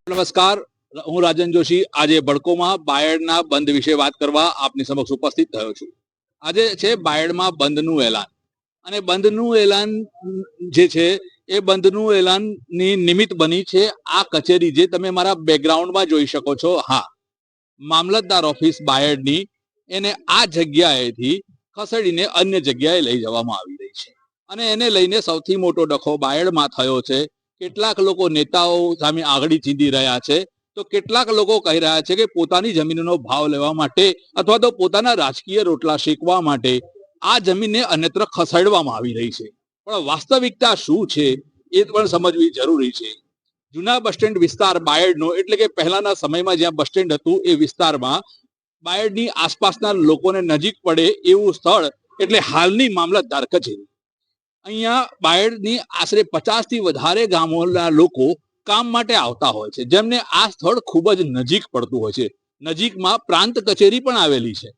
નમસ્કાર, હું રાજન જોશી આજે ભડકોમાં બાયડના બંધ વિશે વાત કરવા આપની સમક્ષ ઉપસ્થિત થયો છું. આજે છે બાયડમાં બંધનું એલાન, અને બંધનું એલાન જે છે એ બંધનું એલાનની નિમિત્ત બની છે આ કચેરી જે તમે મારા બેકગ્રાઉન્ડમાં જોઈ શકો છો. હા, મામલતદાર ઓફિસ બાયડની એને આ જગ્યાએથી ખસેડીને અન્ય જગ્યાએ લઈ જવામાં આવી રહી છે, અને એને લઈને સૌથી મોટો ડખો બાયડમાં થયો છે. કેટલાક લોકો નેતાઓ સામે આંગળી ચીંધી રહ્યા છે, તો કેટલાક લોકો કહી રહ્યા છે કે પોતાની જમીનનો ભાવ લેવા માટે અથવા તો પોતાના રાજકીય રોટલા શેકવા માટે આ જમીનને અન્યત્ર ખસેડવામાં આવી રહી છે. પણ વાસ્તવિકતા શું છે એ પણ સમજવી જરૂરી છે. જૂના બસ સ્ટેન્ડ વિસ્તાર બાયડનો, એટલે કે પહેલાના સમયમાં જ્યાં બસ સ્ટેન્ડ હતું એ વિસ્તારમાં બાયડની આસપાસના લોકોને નજીક પડે એવું સ્થળ એટલે હાલની મામલતદાર કચેરી. અહીંયા બાયડની આશરે 50 થી વધારે ગામોના લોકો કામ માટે આવતા હોય છે, જેમને આ સ્થળ ખૂબ જ નજીક પડતું હોય છે. નજીકમાં પ્રાંત કચેરી પણ આવેલી છે,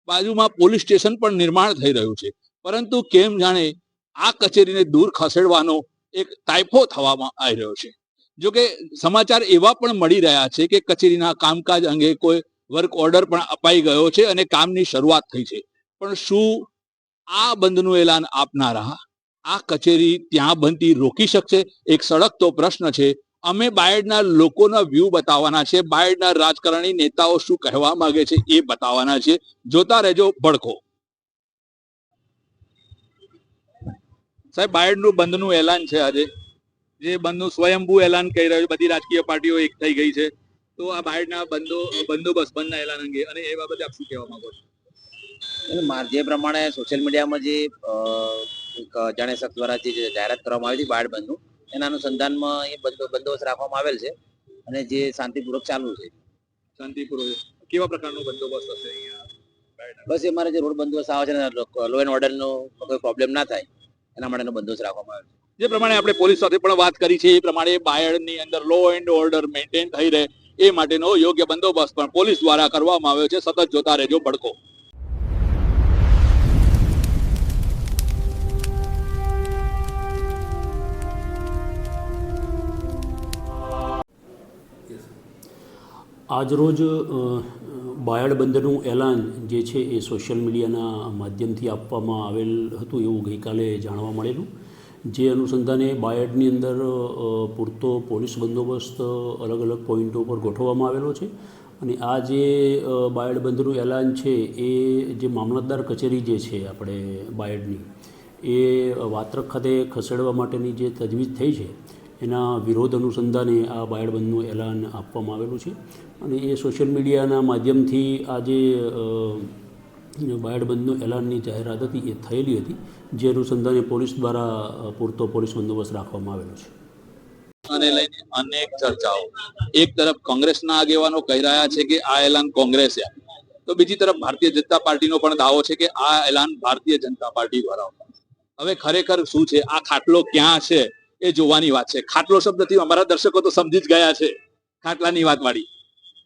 બાજુમાં પોલીસ સ્ટેશન પણ નિર્માણ થઈ રહ્યું છે, પરંતુ કેમ જાણે આ કચેરીને દૂર ખસેડવાનો એક તાઇફો થવામાં આવી રહ્યો છે. જોકે સમાચાર એવા પણ મળી રહ્યા છે કે કચેરીના કામકાજ અંગે કોઈ વર્ક ઓર્ડર પણ અપાઈ ગયો છે અને કામની શરૂઆત થઈ છે. પણ શું આ બંધનું એલાન આપનારા આ કચેરી ત્યાં બનતી રોકી શકશે? એક સળગતો પ્રશ્ન છે. અમે બાયડના લોકોના વ્યૂ બતાવવાના છે, બાયડના રાજકારણી નેતાઓ શું કહેવા માંગે છે એ બતાવવાના છે. જોતા રહેજો ભડકો. સાહેબ, બાયડનું બંધનું એલાન છે આજે, જે બંધનું સ્વયંભૂ એલાન કહી રહ્યું છે. બધી રાજકીય પાર્ટીઓ એક થઈ ગઈ છે, તો આ બાયડના બંદોબસ્ત બંધના એલાન અંગે અને એ બાબતે આપ શું કહેવા માંગો છો? જે પ્રમાણે સોશિયલ મીડિયામાં જે એક અજાણ્યા શખ્સ દ્વારા જે જાહેરાત કરવામાં આવી હતી બાયડ બંધનું, એના અનુસંધાનમાં એ બંદોબસ્ત રાખવામાં આવેલ છે અને જે શાંતિપૂર્વક ચાલુ છે. શાંતિપૂર્વક કેવા પ્રકારનો બંદોબસ્ત હશે અહીંયા? બસ એ મારે જે રોડ બંદોબસ્ત આવે છે, લો એન્ડ ઓર્ડરનો કોઈ પ્રોબ્લેમ ના થાય એના માટેનો બંદોબસ્ત રાખવામાં આવે છે. જે પ્રમાણે આપણે પોલીસ સાથે પણ વાત કરી છે એ પ્રમાણે બાયડની અંદર લો એન્ડ ઓર્ડર મેન્ટેન થઈ રહે એ માટેનો યોગ્ય બંદોબસ્ત પણ પોલીસ દ્વારા કરવામાં આવ્યો છે. સતત જોતા રહેજો ભડકો. આજરોજ બાયડ બંધનું એલાન જે છે એ સોશિયલ મીડિયાના માધ્યમથી આપવામાં આવેલ હતું એવું ગઈકાલે જાણવા મળેલું. જે અનુસંધાને બાયડની અંદર પૂરતો પોલીસ બંદોબસ્ત અલગ અલગ પોઈન્ટો પર ગોઠવવામાં આવેલો છે, અને આ જે બાયડ બંધનું એલાન છે એ જે મામલતદાર કચેરી જે છે આપણે બાયડની એ વાત્રક ખાતે ખસેડવા માટેની જે તજવીજ થઈ છે એના વિરોધ અનુસંધાને આ બાયડ બંધનું એલાન આપવામાં આવેલું છે. અને એ સોશિયલ મીડિયાના માધ્યમથી આ જે બાયડ બંધનું એલાનની જાહેરાત હતી એ થયેલી હતી, જે અનુસંધાને પોલીસ દ્વારા પૂરતો પોલીસ બંદોબસ્ત રાખવામાં આવેલો છે. અને લઈને અનેક ચર્ચાઓ. એક તરફ કોંગ્રેસના આગેવાનો કહી રહ્યા છે કે આ એલાન કોંગ્રેસે આપ્યું, તો બીજી તરફ ભારતીય જનતા પાર્ટીનો પણ દાવો છે કે આ એલાન ભારતીય જનતા પાર્ટી દ્વારા. હવે ખરેખર શું છે, આ ખાટલો ક્યાં છે એ જોવાની વાત છે. ખાટલો શબ્દથી અમારા દર્શકો તો સમજી જ ગયા છે, ખાટલાની વાત વાળી.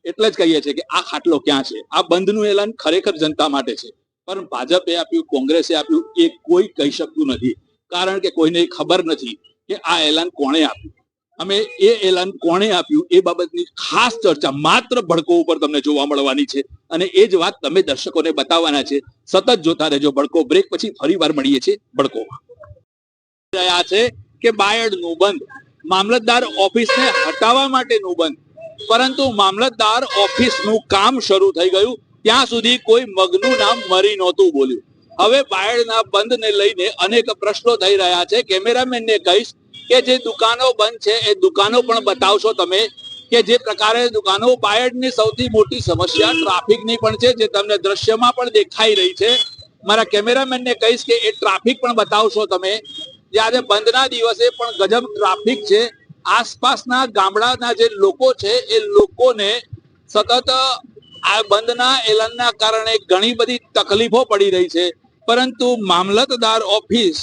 એટલે જ કહીએ છીએ કે આ ખાટલો ક્યાં છે. આ બંધનું એલાન ખરેખર જનતા માટે છે, પણ ભાજપે આપ્યું, કોંગ્રેસે આપ્યું એ કોઈ કહી શકતું નથી, કારણ કે કોઈને ખબર નથી કે આ એલાન કોણે આપ્યું. અમે એ એલાન કોણે આપ્યું એ બાબતની ખાસ ચર્ચા માત્ર ભડકો ઉપર તમને જોવા મળવાની છે, અને એ જ વાત તમે દર્શકોને બતાવવાના છે. સતત જોતા રહેજો ભડકો. બ્રેક પછી ફરી વાર મળીએ છીએ ભડકોમાં. રહ્યા છે કે બાયડનું બંધ, મામલતદાર ઓફિસને હટાવવા માટેનું બંધ, પરંતુ મામલતદાર ઓફિસનું કામ શરૂ થઈ ગયું ત્યાં સુધી કોઈ મગનું નામ મરી નહોતું બોલ્યું. હવે બાયડના બંધને લઈને અનેક પ્રશ્નો થઈ રહ્યા છે. કેમેરામેનને કહીશ કે જે દુકાનો બંધ છે એ દુકાનો પણ બતાવશો તમે, કે જે પ્રકારે દુકાનો. બાયડની સૌથી મોટી સમસ્યા ટ્રાફિકની પણ છે, જે તમને દ્રશ્યમાં પણ દેખાઈ રહી છે. મારા કેમેરામેનને કહીશ કે એ ટ્રાફિક પણ બતાવશો તમે. જ્યારે બંધના દિવસે પણ ગજબ ટ્રાફિક છે. આસપાસના ગામડાના જે લોકો છે એ લોકોને સતત આ બંધના એલાનના કારણે ઘણી બધી તકલીફો પડી રહી છે, પરંતુ મામલતદાર ઓફિસ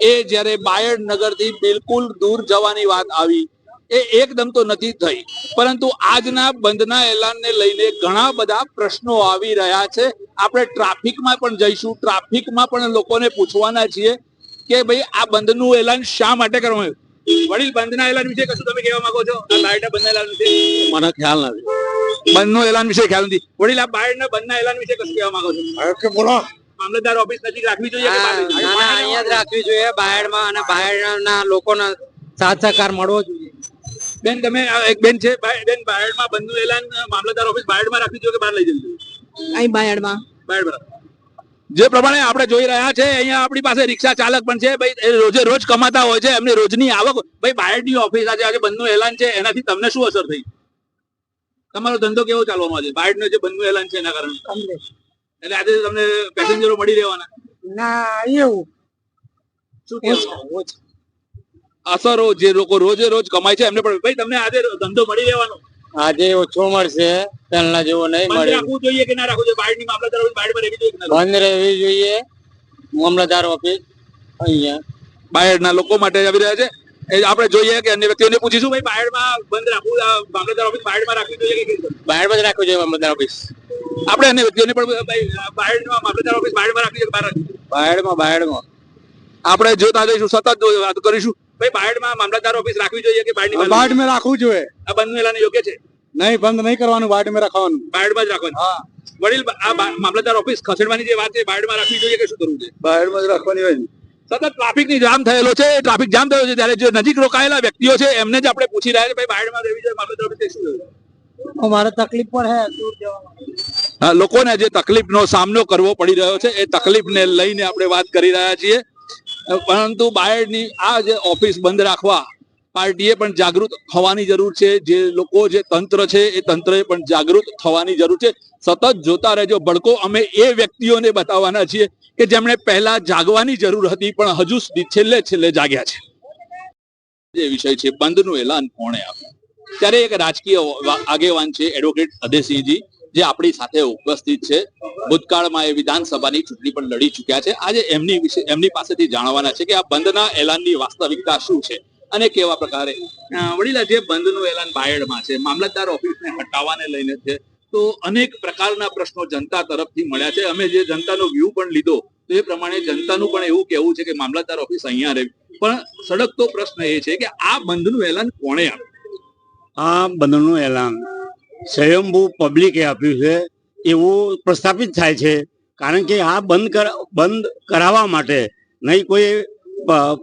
એ જ્યારે બાયડ નગરથી બિલકુલ દૂર જવાની વાત આવી એ એકદમ તો નથી થઈ, પરંતુ આજના બંધના એલાનને લઈને ઘણા બધા પ્રશ્નો આવી રહ્યા છે. આપણે ટ્રાફિકમાં પણ જઈશું, ટ્રાફિકમાં પણ લોકોને પૂછવાના છીએ કે ભાઈ આ બંધનું એલાન શા માટે કરવામાં આવ્યું. વડીલ બંધના એલાન વિશે કશું તમે કહેવા માંગો છો? આ બાયડના બંધના એલાન વિશે મને ખ્યાલ નથી. બંધનું એલાન વિશે ખ્યાલ નથી. વડીલ આ બાયડના બંધના એલાન વિશે કશું કહેવા માંગો છો? બોલો. મામલતદાર ઓફિસ નજીક રાખવી જોઈએ કે બહાર લઈ જવી? અહીંયા જ રાખવી જોઈએ બાયડમાં, અને બાયડના લોકોનો સાથ સહકાર મળવો જોઈએ. બેન તમે એક બેન છે બેન, બાયડમાં બંધનું એલાન મામલતદાર ઓફિસ બાયડમાં રાખવી જોઈએ કે બહાર લઈ જવી જોઈએ? અહીં બાયડમાં. બાયડ. જે પ્રમાણે આપણે જોઈ રહ્યા છે અહીંયા આપણી પાસે રિક્ષા ચાલક પણ છે ભાઈ, એ રોજે રોજ કમાતા હોય છે, એમની રોજની આવક. ભાઈ બાયડની ઓફિસ આજે બંધનું એલાન છે એનાથી તમને શું અસર થઈ? તમારો ધંધો કેવો ચાલવાનો છે બાયડનું જે બંધનું એલાન છે એના કારણે? એટલે આજે તમને પેસેન્જરો મળી રહેવાના? ના એવું શું કહેવું? અસરો જે લોકો રોજે રોજ કમાય છે એમને પણ ભાઈ તમને આજે ધંધો મળી રહેવાનો? આજે ઓછો મળશે, પહેલા જેવો નહીં બંધ મળે. રાખવું જોઈએ કે ના રાખવું જોઈએ? બાયડની મામલતદાર ઓફિસ બાયડમાં રહેવી જોઈએ કે ના રહેવી? બંધ રહેવી જોઈએ. મામલતદાર ઓફિસ અહીંયા બાયડના લોકો માટે આવી રહ્યા છે. એ આપણે જોઈએ કે અન્ય વ્યક્તિઓને પૂછીશું ભાઈ બાયડમાં બંધ રાખવું, મામલતદાર ઓફિસ બાયડમાં રાખવી જોઈએ કે કેવી રીતે? બાયડમાં જ રાખવું જોઈએ. મામલતદાર ઓફિસ આપણે અન્ય વ્યક્તિઓને પણ ભાઈ બાયડમાં મામલતદાર ઓફિસ બાયડમાં રાખવી જોઈએ કે બહાર રાખવી જોઈએ? બાયડમાં આપણે જોતા જઈશું, સતત વાત કરીશું. ભાઈ બાયડમાં મામલતદાર ઓફિસ રાખવી જોઈએ કે બાયડની બાયડ માં રાખવું જોઈએ. આ બંધનું એલાન યોગ્ય છે? નહીં, બંધ નહીં કરવાનું, બાયડ માં રાખવાનું. બાયડમાં જ રાખવાનું. વડીલ આ મામલતદાર ઓફિસ ખસેડવાની જે વાત છે બાયડમાં રાખવી જોઈએ કે શું કરવું છે? બાયડમાં જ રાખવાની હોય. સતત ટ્રાફિકની જામ થયેલો છે, ટ્રાફિક જામ થયો છે, ત્યારે જે નજીક રોકાયેલા વ્યક્તિઓ છે એમને જ આપણે પૂછી રહ્યા છે ભાઈ બાયડમાં રહેવી જોઈએ મામલતદાર ઓફિસ શું કરવું? અમારે તકલીફ પર હે દૂર જવામાં. લોકોને જે તકલીફનો સામનો કરવો પડી રહ્યો છે એ તકલીફને લઈને આપણે વાત કરી રહ્યા છીએ. પરંતુ બાયડની આ જે ઓફિસ બંધ રાખવા પાર્ટીએ પણ જાગૃત થવાની જરૂર છે. જે લોકો જે તંત્ર છે એ તંત્રએ પણ જાગૃત થવાની જરૂર છે. સતત જોતા રહેજો ભડકો. અમે એ વ્યક્તિઓને બતાવવાના છીએ કે જેમણે પહેલા જાગવાની જરૂર હતી પણ હજુ સુધી છેલ્લે જાગ્યા છે. જે વિષય છે બંધનું એલાન કોણે આપ્યું, ત્યારે એક રાજકીય આગેવાન છે એડવોકેટ અદેસિંહજી, જે આપણી સાથે ઉપસ્થિત છે. ભૂતકાળમાં એ વિધાનસભાની ચૂંટણી પણ લડી ચૂક્યા છે. આજે એમની પાસેથી જાણવાના છે કે આ બંધના એલાનની વાસ્તવિકતા શું છે અને કેવા પ્રકારે. વડીલા, જે બંધનું એલાન બાયડમાં છે, મામલતદાર ઓફિસને હટાવવાને લઈને છે, તો અનેક પ્રકારના પ્રશ્નો જનતા તરફથી મળ્યા છે. અમે જે જનતાનો વ્યૂ પણ લીધો તો એ પ્રમાણે જનતાનું પણ એવું કહેવું છે કે મામલતદાર ઓફિસ અહીંયા રહે. પણ સળગતો પ્રશ્ન એ છે કે આ બંધનું એલાન કોણે આપ્યું? આ બંધનું એલાન સ્વયંભૂ પબ્લિકે આપ્યું છે એવું પ્રસ્થાપિત થાય છે. કારણ કે આ બંધ કરાવવા માટે નહીં કોઈ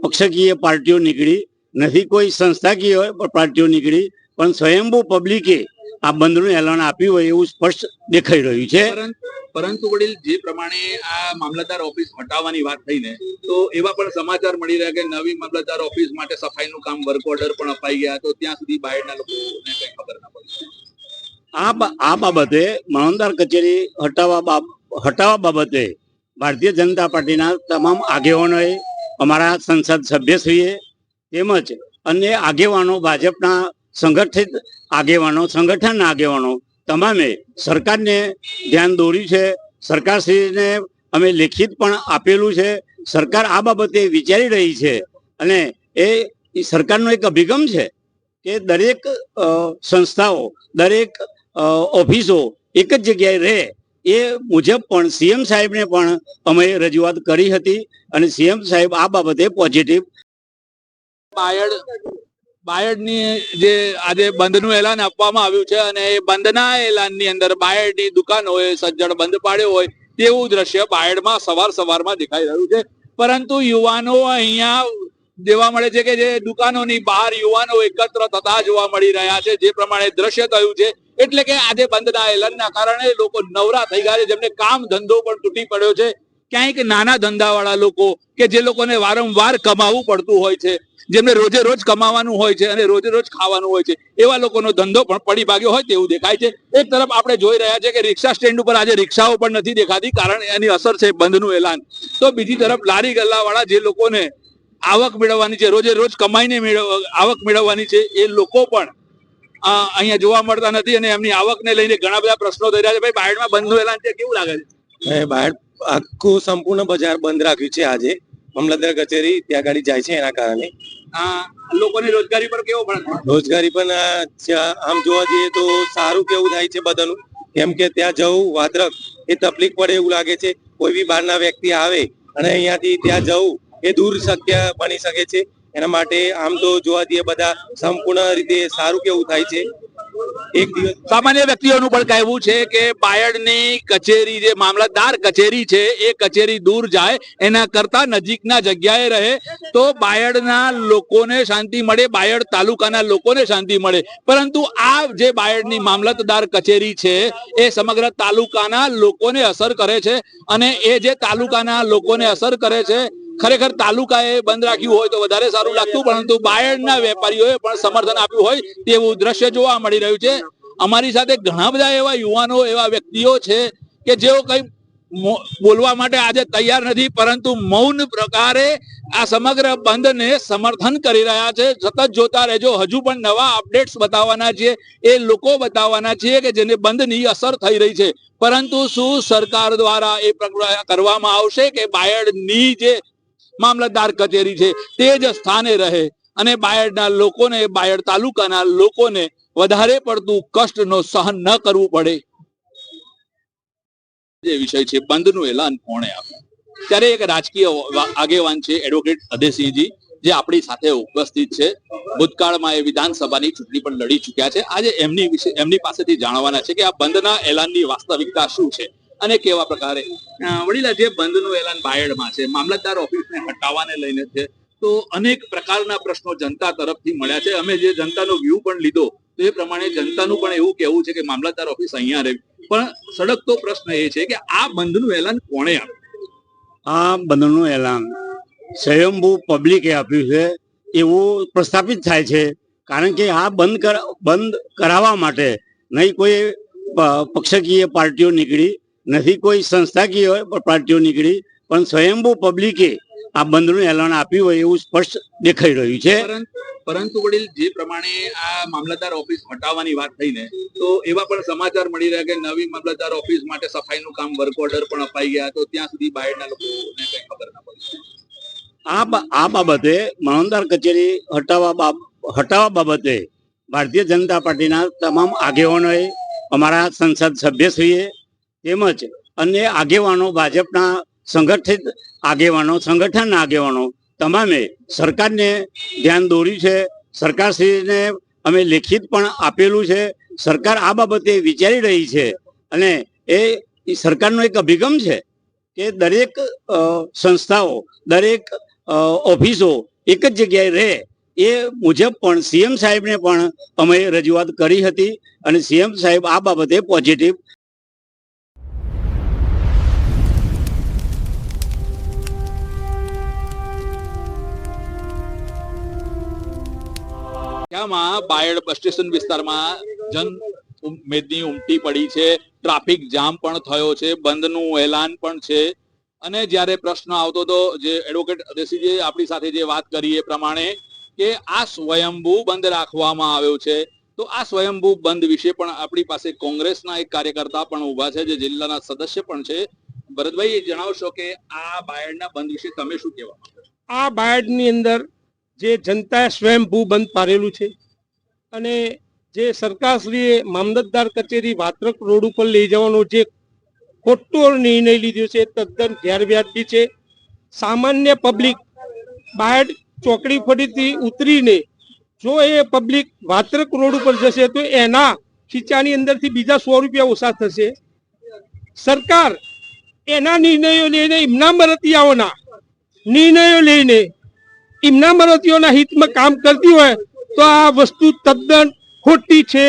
પક્ષકીય પાર્ટીઓ નીકળી, નથી કોઈ સંસ્થાકીય પાર્ટીઓ નીકળી, પણ સ્વયંભૂ પબ્લિકે આ બંધનું એલાન આપ્યું હોય એવું સ્પષ્ટ દેખાઈ રહ્યું છે. પરંતુ વડીલ, જે પ્રમાણે આ મામલતદાર ઓફિસ હટાવવાની વાત થઈ ને, તો એવા પણ સમાચાર મળી રહ્યા કે નવી મામલતદાર ઓફિસ માટે સફાઈનું કામ વર્ક ઓર્ડર પણ અપાઈ ગયા, તો ત્યાં સુધી બાયડના લોકોને કઈ ખબર ના પડી. આ બાબતે મામલતદાર કચેરી હટાવવા બાબતે ભારતીય જનતા પાર્ટીના તમામ આગેવાનોએ, અમારા સંસદ સભ્યશ્રીએ તેમજ અન્ય આગેવાનો, ભાજપના સંગઠનના આગેવાનો તમામે સરકારને ધ્યાન દોર્યું છે. સરકારશ્રીને અમે લેખિત પણ આપેલું છે. સરકાર આ બાબતે વિચારી રહી છે અને એ સરકારનો એક અભિગમ છે કે દરેક સંસ્થાઓ, દરેક ઓફિસો એક જ જગ્યાએ રહે. એ મુજબ પણ સીએમ સાહેબને પણ અમે રજૂઆત કરી હતી અને સીએમ સાહેબ આ બાબતે પોઝિટિવ. બાયડની જે આજે બંધનું એલાન આપવામાં આવ્યું છે અને એ બંધના એલાનની અંદર બાયડની દુકાનોએ સજ્જડ બંધ પાડ્યો હોય તેવું દ્રશ્ય બાયડમાં સવારમાં દેખાઈ રહ્યું છે. પરંતુ યુવાનો અહીંયા જોવા મળે છે કે જે દુકાનોની બહાર યુવાનો એકત્ર થતા જોવા મળી રહ્યા છે. જે પ્રમાણે દ્રશ્ય થયું છે એટલે કે આજે બંધના એલાનના કારણે લોકો નવરા થઈ ગયા છે, જેમને કામ ધંધો પણ તૂટી પડ્યો છે. ક્યાંક નાના ધંધાવાળા લોકો કે જે લોકોને વારંવાર કમાવું પડતું હોય છે, જેમને રોજે રોજ કમાવાનું હોય છે અને રોજે રોજ ખાવાનું હોય છે, એવા લોકોનો ધંધો પણ પડી ભાગ્યો હોય તેવું દેખાય છે. એક તરફ આપણે જોઈ રહ્યા છે કે રિક્ષા સ્ટેન્ડ ઉપર આજે રિક્ષાઓ પણ નથી દેખાતી, કારણ એની અસર છે બંધનું એલાન. તો બીજી તરફ લારી ગલ્લાવાળા જે લોકોને આવક મેળવવાની છે, રોજે રોજ કમાઈને આવક મેળવવાની છે, એ લોકો પણ અહીંયા જોવા મળતા નથી અને એમની આવકને લઈને ઘણા બધા પ્રશ્નો થઈ રહ્યા છે. ભાઈ બાયડમાં બંધનું એલાન છે, કેવું લાગે છે? બાયડ આખું સંપૂર્ણ બજાર બંધ રાખ્યું છે. આજે મામલતદાર કચેરી ત્યાં ગાડી જાય છે, એના કારણે લોકોની રોજગારી પર કેવો પડે? રોજગારી પણ આમ જોવા જઈએ તો સારું કેવું થાય છે બધાનું, કેમ કે ત્યાં જવું વાત્રક એ તકલીફ પડે એવું લાગે છે. કોઈ બી બહારના વ્યક્તિ આવે અને અહીંયાથી ત્યાં જવું એ દૂર શક્ય બની શકે છે. એના માટે આમ તો જોવા જઈએ બધા સંપૂર્ણ રીતે સારું કેવું થાય છે. એક દિવસ સામાન્ય વ્યક્તિઓનું પણ કહેવું છે કે બાયડની કચેરી જે મામલતદાર કચેરી છે એ કચેરી દૂર જાય એના કરતા નજીકના જગ્યાએ રહે તો બાયડના લોકોને શાંતિ મળે, બાયડ તાલુકાના લોકોને શાંતિ મળે. પરંતુ આ જે બાયડની મામલતદાર કચેરી છે એ સમગ્ર તાલુકાના લોકોને અસર કરે છે અને એ જે તાલુકાના લોકોને અસર કરે છે ખરેખર તાલુકાએ બંધ રાખ્યું હોય તો વધારે સારું લાગતું, પરંતુ બાયડના વેપારીઓએ પણ સમર્થન આપ્યું હોય તેવું દ્રશ્ય જોવા મળી રહ્યું છે. અમારી સાથે ઘણા બધા એવા યુવાનો, એવા વ્યક્તિઓ છે કે જેઓ કઈ બોલવા માટે આજે તૈયાર નથી, પરંતુ મૌન પ્રકારે આ સમગ્ર બંધને સમર્થન કરી રહ્યા છે. સતત જોતા રહેજો, હજુ પણ નવા અપડેટ્સ બતાવવાના છીએ, એ લોકો બતાવવાના છીએ કે જેને બંધની અસર થઈ રહી છે. પરંતુ શું સરકાર દ્વારા એ કરવામાં આવશે કે બાયડની જે મામલતદાર કચેરી છે તે જ સ્થાને રહે અને બાયડના લોકોને, બાયડ તાલુકાના લોકોને વધારે પડતું કષ્ટનો સહન ન કરવું પડે? જે વિષય છે બંધનું એલાન કોણે આપ્યું, ત્યારે એક રાજકીય આગેવાન છે એડવોકેટ અદેસિંહજી, જે આપણી સાથે ઉપસ્થિત છે. ભૂતકાળમાં એ વિધાનસભાની ચૂંટણી પણ લડી ચૂક્યા છે. આજે એમની પાસેથી જાણવાના છે કે આ બંધના એલાનની વાસ્તવિકતા શું છે અને કેવા પ્રકારે. વડીલા, જે બંધનું એલાન બાયડમાં છે, મામલતદાર ઓફિસને હટાવવાને લઈને છે, તો અનેક પ્રકારના પ્રશ્નો જનતા તરફથી મળ્યા છે. અમે જે જનતાનો વ્યૂ પણ લીધો તો એ પ્રમાણે જનતાનું પણ એવું કહેવું છે કે મામલતદાર ઓફિસ અહીંયા રહે. પણ સડકતો પ્રશ્ન એ છે કે આ બંધનું એલાન કોણે આપ્યું? આ બંધનું એલાન સ્વયંભૂ પબ્લિકે આપ્યું છે એવું પ્રસ્થાપિત થાય છે. કારણ કે આ બંધ કરાવવા માટે નહીં કોઈ પક્ષકીય પાર્ટીઓ નીકળી, નથી કોઈ સંસ્થાકીય પાર્ટીઓ નીકળી, પણ સ્વયંભૂ પબ્લિકે આ બંધનું એલાન આપ્યું હોય એવું સ્પષ્ટ દેખાઈ રહ્યું છે. પરંતુ વડીલ, જે પ્રમાણે આ મામલતદાર ઓફિસ હટાવવાની વાત થઈ ને, તો એવા પણ સમાચાર મળી રહ્યા કે નવી મામલતદાર ઓફિસ માટે સફાઈનું કામ, વર્ક ઓર્ડર પણ અપાઈ ગયા, તો ત્યાં સુધી બાયડના લોકોને કઈ ખબર ના પડી. આ બાબતે મામલતદાર કચેરી હટાવવા બાબતે ભારતીય જનતા પાર્ટીના તમામ આગેવાનોએ, અમારા સંસદ સભ્યશ્રીએ તેમજ અન્ય આગેવાનો, ભાજપના સંગઠનના આગેવાનો તમામે સરકારને ધ્યાન દોર્યું છે. સરકારશ્રીને અમે લેખિત પણ આપેલું છે. સરકાર આ બાબતે વિચારી રહી છે અને એ સરકારનો એક અભિગમ છે કે દરેક સંસ્થાઓ, દરેક ઓફિસો એક જ જગ્યાએ રહે. એ મુજબ પણ સીએમ સાહેબને પણ અમે રજૂઆત કરી હતી અને સીએમ સાહેબ આ બાબતે પોઝિટિવ. બાયડ બસ સ્ટેશન વિસ્તારમાં મેદની ઉમટી પડી છે, ટ્રાફિક જામ પણ થયો છે, બંધનું એલાન પણ છે. અને જ્યારે પ્રશ્ન આવતો હતો, જે એડવોકેટ અદેસિંહજીએ આપણી સાથે જે વાત કરી એ પ્રમાણે કે આ સ્વયંભૂ બંધ રાખવામાં આવ્યો છે, તો આ સ્વયંભૂ બંધ વિશે પણ આપણી પાસે કોંગ્રેસના એક કાર્યકર્તા પણ ઉભા છે, જે જિલ્લાના સદસ્ય પણ છે. ભરતભાઈ, જણાવશો કે આ બાયડના બંધ વિશે તમે શું કહેવા માંગો છો? આ બાયડની અંદર જે જનતાએ સ્વયંભૂ બંધ પાડેલું છે અને જે સરકારશ્રીએ મામલતદાર કચેરી વાત્રક રોડ ઉપર લઈ જવાનો જે ખોટો નિર્ણય લીધો છે તદ્દન ગેરવ્યાજબી છે. સામાન્ય પબ્લિક બાયડ ચોકડી ફરીથી ઉતરીને જો એ પબ્લિક વાત્રક રોડ ઉપર જશે તો એના ખીચાની અંદરથી બીજા 100 રૂપિયા ઓછા થશે. સરકાર એના નિર્ણયો લઈને, એમના મરતિયાઓના નિર્ણયો લઈને એમના મરતીઓના હિતમાં કામ કરતી હોય તો આ વસ્તુ તદ્દન ખોટી છે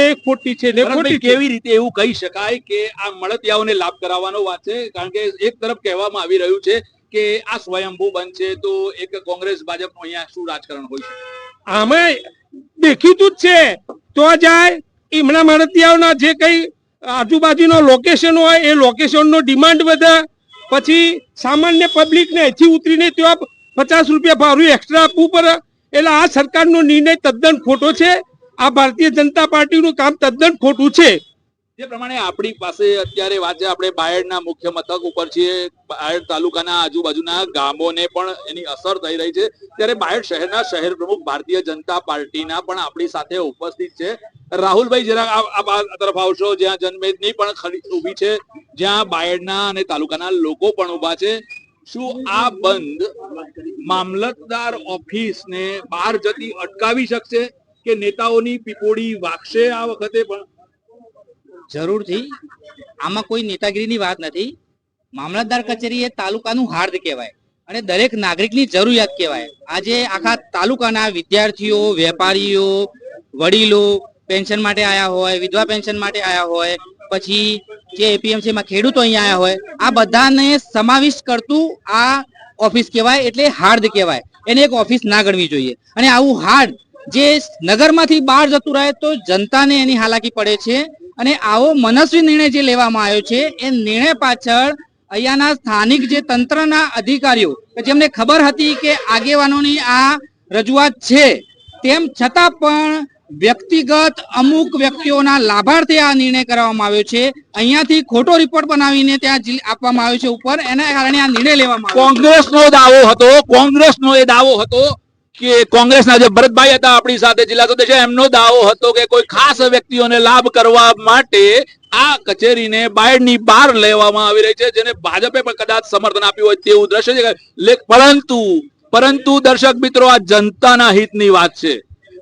ને ખોટી. કેવી રીતે એવું કહી શકાય કે આ મળતિયાઓને લાભ કરાવવાનો વાત છે? કારણ કે એક તરફ કહેવામાં આવી રહ્યું છે કે આ સ્વયંભૂ બંધ છે, તો એક કોંગ્રેસ ભાજપનું અહીંયા શું રાજકારણ હોય છે? આમાં દેખીતું જ છે. તો જાય એમના મળતિયાઓના જે કઈ આજુબાજુનો લોકેશન હોય એ લોકેશનનો ડિમાન્ડ વધે, પછી સામાન્ય પબ્લિકને અહીંથી ઉતરીને ત્યાં 50 રૂપિયા ભાડું એક્સ્ટ્રા આપવું પડે. એટલે આ સરકારનો નિર્ણય તદ્દન ખોટો છે. આ ભારતીય જનતા પાર્ટીનું કામ તદ્દન ખોટું છે. જે પ્રમાણે આપણી પાસે અત્યારે વાત છે, આપણે બાયડના મુખ્ય મથક ઉપર છીએ, બાયડ તાલુકાના આજુબાજુના ગામોને પણ એની અસર થઈ રહી છે. ત્યારે બાયડ શહેરના શહેર પ્રમુખ ભારતીય જનતા પાર્ટીના પણ આપણી સાથે ઉપસ્થિત છે. રાહુલભાઈ, જરા આ તરફ આવશો, જ્યાં જનમેદની પણ ઊભી છે, જ્યાં બાયડના અને તાલુકાના લોકો પણ ઊભા છે. શું આ બંધ મામલતદાર ઓફિસને બહાર જતી અટકાવી શકશે કે નેતાઓની પીપોડી વાગશે આ વખતે પણ? જરૂરથી. આમાં કોઈ નેતાગીરીની વાત નથી. મામલતદાર કચેરી એ તાલુકાનું હાર્દ કહેવાય અને દરેક નાગરિકની જરૂરિયાત કહેવાય. આજે આખા તાલુકાના વિદ્યાર્થીઓ, વેપારીઓ, વડીલો પેન્શન માટે આયા હોય, વિધવા પેન્શન માટે આયા હોય, પછી જે એપીએમસી માં ખેડૂતો અહીંયા આયા હોય, આ બધાને સમાવિષ્ટ કરતું આ ઓફિસ કહેવાય, એટલે હાર્દ કહેવાય. એને એક ઓફિસ ના ગણવી જોઈએ. અને આવું હાર્દ જે નગરમાંથી બહાર જતું રહે તો જનતાને એની હાલાકી પડે છે. અને આવો મનસ્વી નિર્ણય જે લેવામાં આવ્યો છે એ નિર્ણય પાછળ અહીંયાના સ્થાનિક જે તંત્રના અધિકારીઓ કે જેમને ખબર હતી કે આગેવાનોની આ રજૂઆત છે, તેમ છતાં પણ વ્યક્તિગત અમુક વ્યક્તિઓના લાભાર્થે આ નિર્ણય કરવામાં આવ્યો છે. અહીંયાથી ખોટો રિપોર્ટ બનાવીને ત્યાં આપવામાં આવ્યો છે ઉપર, એના કારણે આ નિર્ણય લેવામાં આવ્યો. કોંગ્રેસનો એ દાવો હતો કે કોંગ્રેસના જે ભરતભાઈ હતા આપણી સાથે જિલ્લા સદસ્ય, એમનો દાવો હતો કે કોઈ ખાસ વ્યક્તિઓને લાભ કરવા માટે આ કચેરીને બાયડની બહાર લેવામાં આવી રહી છે, જેને ભાજપે પણ કદાચ સમર્થન આપ્યું હોય તેવું દ્રશ્ય છે. પરંતુ દર્શક મિત્રો, આ જનતાના હિતની વાત છે.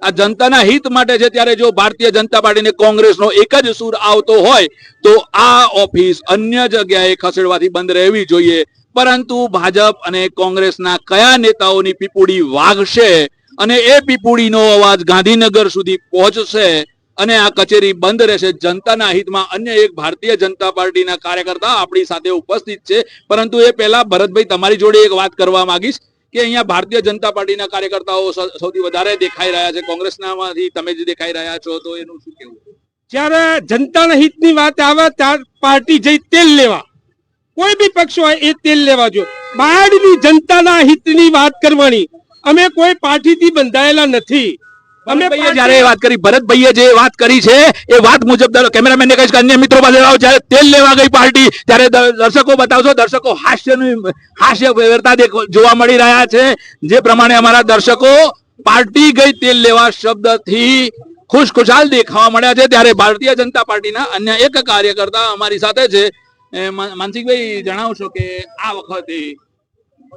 આ જનતાના હિત માટે છે. ત્યારે જો ભારતીય જનતા પાર્ટીને કોંગ્રેસનો એક જ સૂર આવતો હોય તો આ ઓફિસ અન્ય જગ્યાએ ખસેડવાથી બંધ રહેવી જોઈએ. પરંતુ ભાજપ અને કોંગ્રેસના કયા નેતાઓની પીપુડી વાગશે અને એ પીપુડીનો અવાજ ગાંધીનગર સુધી પહોંચશે અને આ કચેરી બંધ રહેશે જનતાના હિતમાં. અન્ય એક ભારતીય જનતા પાર્ટીના કાર્યકર્તા આપણી સાથે ઉપસ્થિત છે, પરંતુ એ પહેલા ભરતભાઈ તમારી જોડે એક વાત કરવા માંગીશ કે અહીંયા ભારતીય જનતા પાર્ટીના કાર્યકર્તાઓ સૌથી વધારે દેખાઈ રહ્યા છે, કોંગ્રેસનામાંથી તમે જે દેખાઈ રહ્યા છો, તો એનું શું કહેવું? જ્યારે જનતાના હિતની વાત આવે ત્યારે પાર્ટી જઈ તેલ લેવા, કોઈ બી પક્ષ હોય એ તેલ લેવા જોઈએ. બહારની જનતાના હિતની વાત કરવાની. અમે કોઈ પાર્ટીથી બંધાયેલા નથી. અમે જયારે વાત કરી, ભરતભાઈએ જે વાત કરી છે એ વાત મુજબ કેમેરામેનને કહીશ કે અન્ય મિત્રો પાસે આવો, જ્યારે તેલ લેવા ગઈ પાર્ટી ત્યારે દર્શકો બતાવશો. દર્શકો હાસ્ય વેરતા જોવા મળી રહ્યા છે. જે પ્રમાણે અમારા દર્શકો પાર્ટી ગઈ તેલ લેવા શબ્દથી ખુશખુશાલ દેખાવા મળ્યા છે, ત્યારે ભારતીય જનતા પાર્ટીના અન્ય એક કાર્યકર્તા અમારી સાથે છે. માનસિંહભાઈ, જણાવશો કે આ વખતે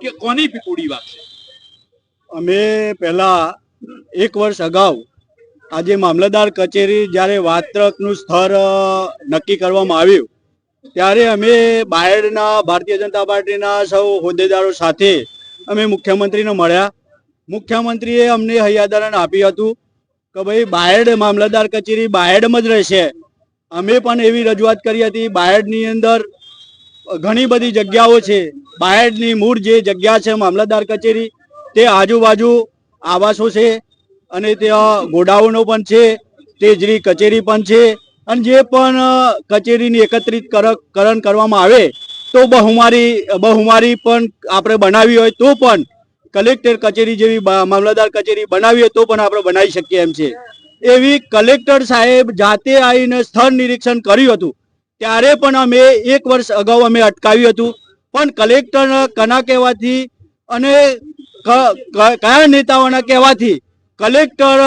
કે કોની પીપુડી વાગશે? અમે પહેલા 1 વર્ષ અગાઉ આજે મામલતદાર કચેરી જ્યારે વાત્રકનું સ્થળ નક્કી કરવામાં આવ્યું ત્યારે અમે બાયડના ભારતીય જનતા પાર્ટીના સૌ હોદ્દેદારો સાથે અમે મુખ્યમંત્રીને મળ્યા. મુખ્યમંત્રીએ અમને હૈયાદારણ આપ્યું હતું કે ભાઈ બાયડ મામલતદાર કચેરી બાયડમાં જ રહેશે. અમે પણ એવી રજૂઆત કરી હતી. બાયડની અંદર ઘણી બધી જગ્યાઓ છે. બાયડની મૂળ જે જગ્યા છે મામલતદાર કચેરી, તે આજુબાજુ આવાસો છે અને ત્યાં ગોડાઉનો પણ છે, તેજરી કચેરી પણ છે. અને જે પણ કચેરીની એકત્રિતકરણ કરવામાં આવે તો બહુમારી પણ આપણે બનાવી હોય તો પણ કલેક્ટર કચેરી જેવી મામલતદાર કચેરી બનાવી હોય તો પણ આપણે બનાવી શકીએ એમ છે. એવી કલેક્ટર સાહેબ જાતે આવીને સ્થળ નિરીક્ષણ કર્યું હતું. ત્યારે પણ અમે 1 વર્ષ અગાઉ અમે અટકાવ્યું હતું, પણ કલેક્ટર કના કહેવાથી અને કયા નેતાઓના કહેવાથી કલેક્ટર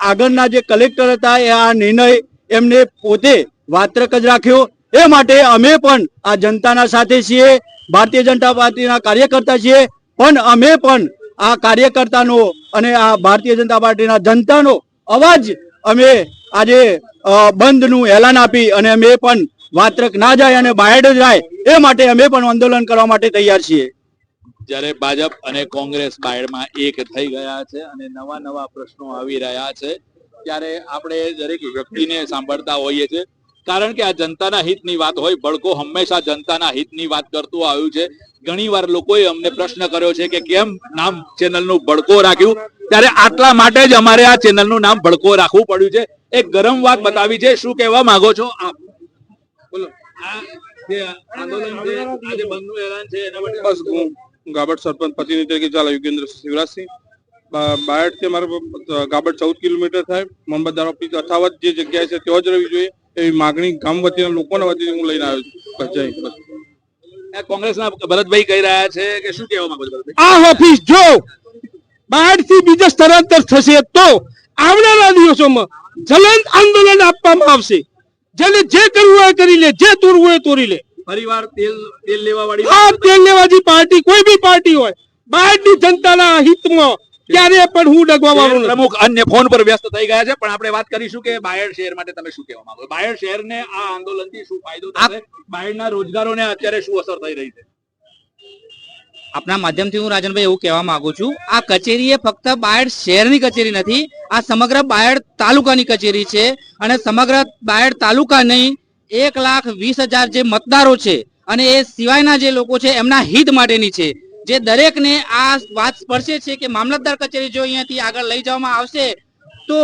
આગળના જે કલેક્ટર હતા એ આ નિર્ણય એમને પોતે વાત્રક જ રાખ્યો. એ માટે અમે પણ આ જનતાના સાથે છીએ, ભારતીય જનતા પાર્ટીના કાર્યકર્તા છીએ, પણ અમે પણ આ કાર્યકર્તાનો અને આ ભારતીય જનતા પાર્ટીના જનતાનો અવાજ અમે આજે બંધનું એલાન આપી અને અમે પણ વાત્રક ના જાય અને બાયડ જ જાય એ માટે અમે પણ આંદોલન કરવા માટે તૈયાર છીએ. જ્યારે ભાજપ અને કોંગ્રેસ બાયડમાં એક થઈ ગયા છે અને નવા પ્રશ્નો આવી રહ્યા છે, ત્યારે આપણે દરેક વ્યક્તિને સાંભળતા હોઈએ છીએ, કારણ કે આ જનતાના હિતની વાત હોય. ભડકો હંમેશા જનતાના હિતની વાત કરતું આવ્યું છે. ઘણીવાર લોકોએ અમને પ્રશ્ન કર્યો છે કે કેમ નામ ચેનલનું ભડકો રાખ્યું, ત્યારે આટલા માટે જ અમારે આ ચેનલનું નામ ભડકો રાખવું પડ્યું છે. એક ગરમ વાત બતાવી છે. શું કહેવા માંગો છો આપ? બોલો. આ જે આંદોલન છે, આજે બંધનું એલાન છે, એના માટે બસ હું ગાબડ સરપંચ પ્રતિનિધિ તરીકે ચાલે યુગેન્દ્ર શિવરાજસિંહ. બાયડ થી અમારે ગાબડ 14 કિલોમીટર થાય. મામલતદાર ઓફિસ યથાવત જે જગ્યાએ છે ત્યાં જ રહેવી જોઈએ એવી માગણી ગામ વતીના લોકોના વતીથી હું લઈને આવ્યો છું. કોંગ્રેસના ભરતભાઈ કહી રહ્યા છે કે શું કહેવા માંગો છો? આ ઓફિસ જો બાયડ થી બીજે સ્થળાંતર થશે તો આવનારા દિવસોમાં જલંત આંદોલન આપવામાં આવશે. જેને જે કરવું હોય કરી લે, જે તોડવું હોય તોડી લે. પરિવાર તેલ લેવા વાળી આ તેલ લેવાજી પાર્ટી કોઈ બી પાર્ટી હોય બાયડની જનતાના હિતમાં ક્યારે પણ હું ડગવા વાળો નથી. પ્રમુખ અન્ય ફોન પર વ્યસ્ત થઈ ગયા છે, પણ આપણે વાત કરીશું કે બાયડ શહેર માટે તમે શું કહેવા માંગો છો? બાયડ શહેરને આ આંદોલનથી શું ફાયદો થશે? બાયડના રોજગારોને અત્યારે શું અસર થઈ રહી છે? આપના માધ્યમથી હું રાજનભાઈ એવું કહેવા માંગુ છું, આ કચેરી એ ફક્ત બાયડ શહેરની કચેરી નથી, આ સમગ્ર બાયડ તાલુકાની કચેરી છે. અને સમગ્ર બાયડ તાલુકાની 1,20,000 જે મતદારો છે અને એ સિવાયના જે લોકો છે એમના હિત માટેની છે. જે દરેકને આ વાત સ્પર્શે છે કે મામલતદાર કચેરી જો અહીંયાથી આગળ લઈ જવામાં આવશે તો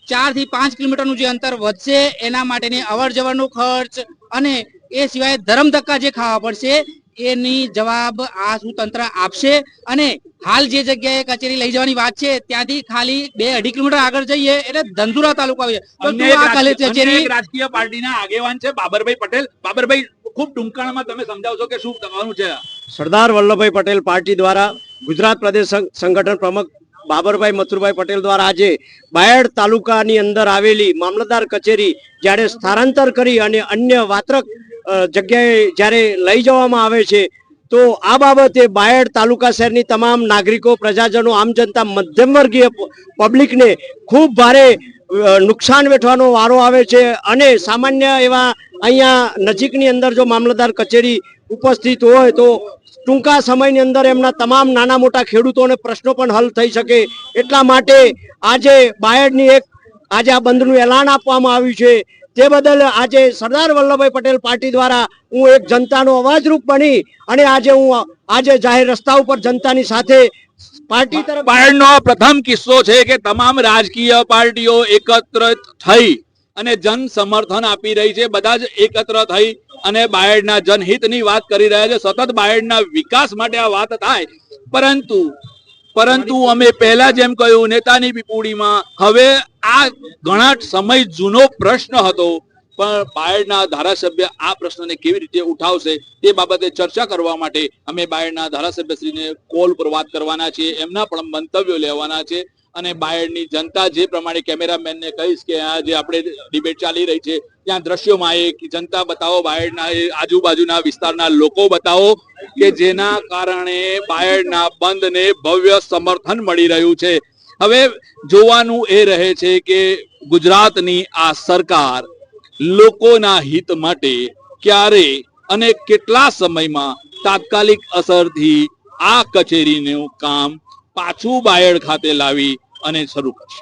4 થી 5 કિલોમીટરનું જે અંતર વધશે, એના માટેની અવર જવરનો ખર્ચ અને એ સિવાય ધરમ ધક્કા જે ખાવા પડશે એની જવાબ આ શું તંત્ર આપશે. અને હાલ જે જગ્યાએ કચેરી લઈ જવાની વાત છે ત્યાંથી ખાલી 2-2.5 કિલોમીટર આગળ જઈએ એટલે ધંધુરા તાલુકા આવે છે. તો શું આ કચેરી રાજકીય પાર્ટીના આગેવાન છે બાબરભાઈ પટેલ. બાબરભાઈ, ખૂબ ટૂંકાણમાં તમે સમજાવશો કે શું થવાનું છે? સરદાર વલ્લભભાઈ પટેલ પાર્ટી દ્વારા ગુજરાત પ્રદેશ સંગઠન પ્રમુખ બાબરભાઈ મથુરભાઈ પટેલ દ્વારા આજે બાયડ તાલુકાની અંદર આવેલી મામલતદાર કચેરી જ્યારે સ્થળાંતર કરી અને અન્ય વાત્રક જગ્યાએ જ્યારે લઈ જવામાં આવે છે તો આ બાબતે બાયડ તાલુકા શહેરની તમામ નાગરિકો, પ્રજાજનો, આમ જનતા, મધ્યમ વર્ગીય પબ્લિકને ખૂબ ભારે નુકસાન વેઠવાનો વારો આવે છે. અને સામાન્ય એવા અહીંયા નજીકની અંદર જો મામલતદાર કચેરી ઉપસ્થિત હોય તો ટૂંકા સમયની અંદર એમના તમામ નાના મોટા ખેડૂતોને પ્રશ્નો પણ હલ થઈ શકે. એટલા માટે આજે બાયડની આજે આ બંધનું એલાન આપવામાં આવ્યું છે. તે બદલ આજે સરદાર વલ્લભભાઈ પટેલ પાર્ટી દ્વારા હું એક જનતાનો અવાજરૂપ બની અને આજે જાહેર રસ્તા ઉપર જનતાની સાથે પાર્ટી તરફ. બાયડનો પ્રથમ કિસ્સો છે કે તમામ રાજકીય પાર્ટીઓ એકત્ર થઈ અને જન સમર્થન આપી રહી છે. બધા જ એકત્ર થઈ અને બાયડના જનહિતની વાત કરી રહ્યા છે. સતત બાયડના વિકાસ માટે આ વાત થાય, પરંતુ અમે પહેલા જેમ કહ્યું નેતાની પીપુડીમાં હવે આ ઘણા સમય જૂનો પ્રશ્ન હતો, પણ બાયડના ધારાસભ્ય આ પ્રશ્નને કેવી રીતે ઉઠાવશે તે બાબતે ચર્ચા કરવા માટે અમે બાયડના ધારાસભ્યશ્રીને કોલ પર વાત કરવાના છીએ. એમના પણ મંતવ્યો લેવાના છે. અને બાયડની જનતા જે પ્રમાણે કેમેરામેનને કહીશ કે આ જે આપણે ડિબેટ ચાલી રહી છે ત્યાં દ્રશ્યોમાં એક જનતા બતાવો, બાયડના આજુબાજુના વિસ્તારના લોકો બતાવો કે જેના કારણે બાયડના બંધને ભવ્ય સમર્થન મળી રહ્યું છે. હવે જોવાનું એ રહે છે કે ગુજરાતની આ સરકાર લોકોના હિત માટે ક્યારે અને કેટલા સમયમાં તાત્કાલિક અસરથી આ કચેરીનું કામ પાછું બાયડ ખાતે લાવી અને શરૂ કરશે.